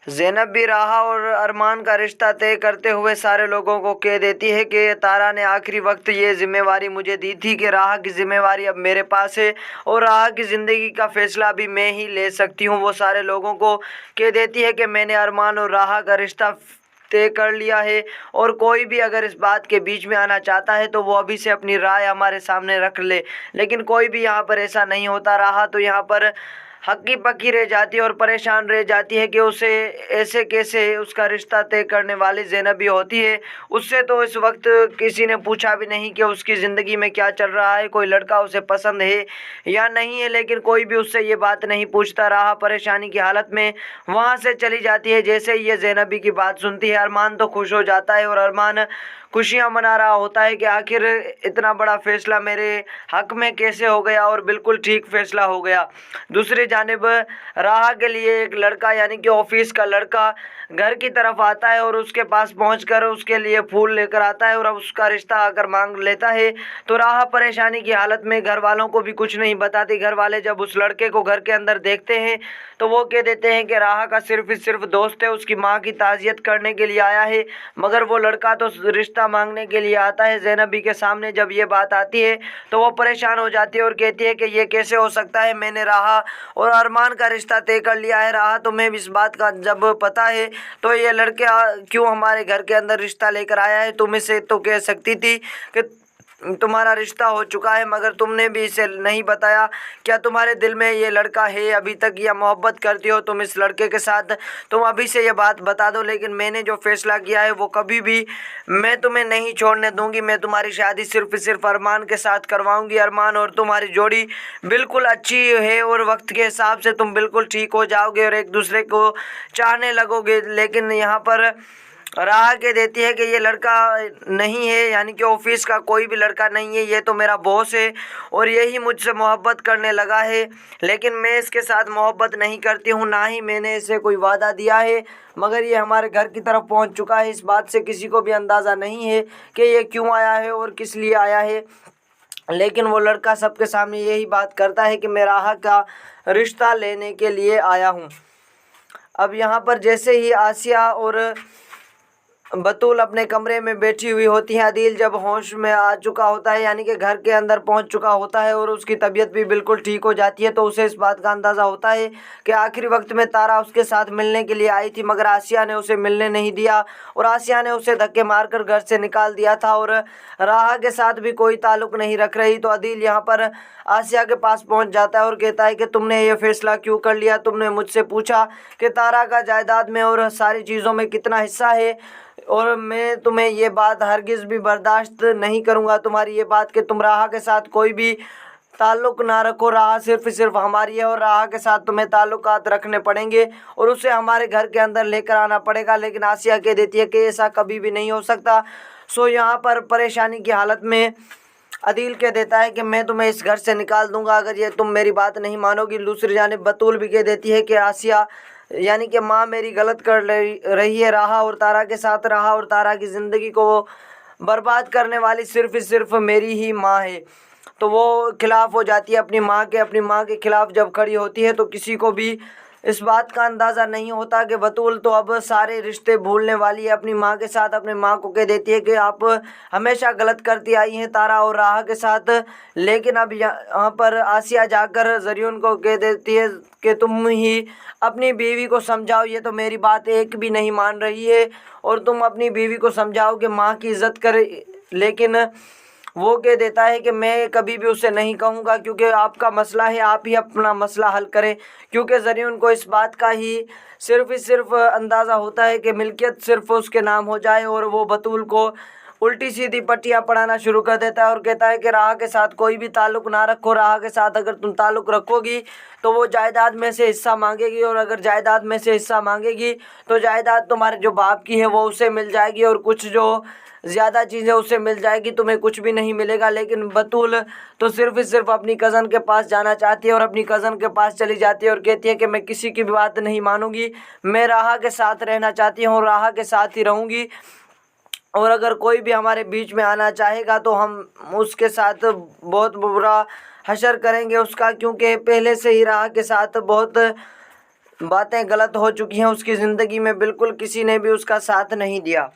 ज़ैनब भी राहा और अरमान का रिश्ता तय करते हुए सारे लोगों को कह देती है कि तारा ने आखिरी वक्त ये ज़िम्मेवारी मुझे दी थी कि राहा की ज़िम्मेवारी अब मेरे पास है और राहा की ज़िंदगी का फ़ैसला भी मैं ही ले सकती हूँ। वो सारे लोगों को कह देती है कि मैंने अरमान और राहा का रिश्ता तय कर लिया है और कोई भी अगर इस बात के बीच में आना चाहता है तो वो अभी से अपनी राय हमारे सामने रख ले। लेकिन कोई भी यहाँ पर ऐसा नहीं होता। राहा तो यहाँ पर हक्की पक्की रह जाती है और परेशान रह जाती है कि उसे ऐसे कैसे उसका रिश्ता तय करने वाली ज़ैनब भी होती है। उससे तो इस वक्त किसी ने पूछा भी नहीं कि उसकी ज़िंदगी में क्या चल रहा है, कोई लड़का उसे पसंद है या नहीं है, लेकिन कोई भी उससे ये बात नहीं पूछता। राहा परेशानी की हालत में वहाँ से चली जाती है। जैसे ही ये ज़ैनबी की बात सुनती है अरमान तो खुश हो जाता है और अरमान खुशियाँ मना रहा होता है कि आखिर इतना बड़ा फ़ैसला मेरे हक़ में कैसे हो गया और बिल्कुल ठीक फ़ैसला हो गया। दूसरी जानिब राहा के लिए एक लड़का यानी कि ऑफिस का लड़का घर की तरफ आता है और उसके पास पहुंचकर उसके लिए फूल लेकर आता है और अब उसका रिश्ता आकर मांग लेता है। तो राहा परेशानी की हालत में घर वालों को भी कुछ नहीं बताती। घर वाले जब उस लड़के को घर के अंदर देखते हैं तो वो कह देते हैं कि राहा का सिर्फ दोस्त है, उसकी माँ की ताज़ियत करने के लिए आया है, मगर वो लड़का तो रिश्ता मांगने के लिए आता है। ज़ैनबी के सामने जब ये बात आती है तो वो परेशान हो जाती है और कहती है कि ये कैसे हो सकता है, मैंने राहा और अरमान का रिश्ता तय कर लिया है। राहा तुम्हें भी इस बात का जब पता है तो ये लड़का क्यों हमारे घर के अंदर रिश्ता लेकर आया है? तुम इसे तो कह सकती थी कि तुम्हारा रिश्ता हो चुका है, मगर तुमने भी इसे नहीं बताया। क्या तुम्हारे दिल में ये लड़का है अभी तक या मोहब्बत करती हो तुम इस लड़के के साथ? तुम अभी से ये बात बता दो। लेकिन मैंने जो फ़ैसला किया है वो कभी भी मैं तुम्हें नहीं छोड़ने दूंगी। मैं तुम्हारी शादी सिर्फ अरमान के साथ करवाऊंगी। अरमान और तुम्हारी जोड़ी बिल्कुल अच्छी है और वक्त के हिसाब से तुम बिल्कुल ठीक हो जाओगे और एक दूसरे को चाहने लगोगे। लेकिन यहाँ पर राह के देती है कि ये लड़का नहीं है, यानी कि ऑफिस का कोई भी लड़का नहीं है, ये तो मेरा बॉस है और यही मुझसे मोहब्बत करने लगा है। लेकिन मैं इसके साथ मोहब्बत नहीं करती हूँ, ना ही मैंने इसे कोई वादा दिया है, मगर ये हमारे घर की तरफ पहुँच चुका है। इस बात से किसी को भी अंदाज़ा नहीं है कि ये क्यों आया है और किस लिए आया है। लेकिन वो लड़का सबके सामने यही बात करता है कि मैं राह का रिश्ता लेने के लिए आया हूँ। अब यहाँ पर जैसे ही आसिया और बतूल अपने कमरे में बैठी हुई होती है, अदील जब होश में आ चुका होता है यानी कि घर के अंदर पहुंच चुका होता है और उसकी तबीयत भी बिल्कुल ठीक हो जाती है, तो उसे इस बात का अंदाज़ा होता है कि आखिरी वक्त में तारा उसके साथ मिलने के लिए आई थी, मगर आसिया ने उसे मिलने नहीं दिया और आसिया ने उसे धक्के मारकर घर से निकाल दिया था और राहा के साथ भी कोई ताल्लुक़ नहीं रख रही। तो अदील यहाँ पर आसिया के पास पहुँच जाता है और कहता है कि तुमने ये फ़ैसला क्यों कर लिया? तुमने मुझसे पूछा कि तारा का जायदाद में और सारी चीज़ों में कितना हिस्सा है और मैं तुम्हें ये बात हरगिज़ भी बर्दाश्त नहीं करूँगा, तुम्हारी ये बात कि तुम राहा के साथ कोई भी ताल्लुक़ ना रखो। राहा सिर्फ हमारी है और राहा के साथ तुम्हें ताल्लुकात रखने पड़ेंगे और उसे हमारे घर के अंदर लेकर आना पड़ेगा। लेकिन आसिया कह देती है कि ऐसा कभी भी नहीं हो सकता। सो यहाँ पर परेशानी की हालत में अदील कह देता है कि मैं तुम्हें इस घर से निकाल दूंगा अगर ये तुम मेरी बात नहीं मानोगी। दूसरी जानिब बतूल भी कह देती है कि आसिया यानी कि माँ मेरी गलत कर रही है, राहा और तारा के साथ। राहा और तारा की ज़िंदगी को बर्बाद करने वाली सिर्फ मेरी ही माँ है। तो वो खिलाफ़ हो जाती है अपनी माँ के ख़िलाफ़ जब खड़ी होती है तो किसी को भी इस बात का अंदाज़ा नहीं होता कि बतूल तो अब सारे रिश्ते भूलने वाली है अपनी माँ के साथ। अपनी माँ को कह देती है कि आप हमेशा गलत करती आई हैं तारा और राहा के साथ। लेकिन अब यहाँ पर आसिया जाकर जरियन को कह देती है कि तुम ही अपनी बीवी को समझाओ, ये तो मेरी बात एक भी नहीं मान रही है और तुम अपनी बीवी को समझाओ कि माँ की इज़्ज़त करे। लेकिन वो कह देता है कि मैं कभी भी उसे नहीं कहूँगा क्योंकि आपका मसला है, आप ही अपना मसला हल करें। क्योंकि ज़रियन को इस बात का ही सिर्फ अंदाज़ा होता है कि मिल्कियत सिर्फ उसके नाम हो जाए और वो बतूल को उल्टी सीधी पट्टियाँ पढ़ाना शुरू कर देता है और कहता है कि राहा के साथ कोई भी ताल्लुक़ ना रखो। राहा के साथ अगर तुम ताल्लुक़ रखोगी तो वो जायदाद में से हिस्सा मांगेगी और अगर जायदाद में से हिस्सा मांगेगी तो जायदाद तुम्हारे जो बाप की है वो उसे मिल जाएगी और कुछ जो ज़्यादा चीज़ें उससे मिल जाएगी, तुम्हें कुछ भी नहीं मिलेगा। लेकिन बतूल तो सिर्फ अपनी कज़न के पास जाना चाहती है और अपनी कज़न के पास चली जाती है और कहती है कि मैं किसी की भी बात नहीं मानूंगी, मैं राहा के साथ रहना चाहती हूँ और राहा के साथ ही रहूँगी और अगर कोई भी हमारे बीच में आना चाहेगा तो हम उसके साथ बहुत बुरा हशर करेंगे उसका, क्योंकि पहले से ही राहा के साथ बहुत बातें गलत हो चुकी हैं उसकी ज़िंदगी में, बिल्कुल किसी ने भी उसका साथ नहीं दिया।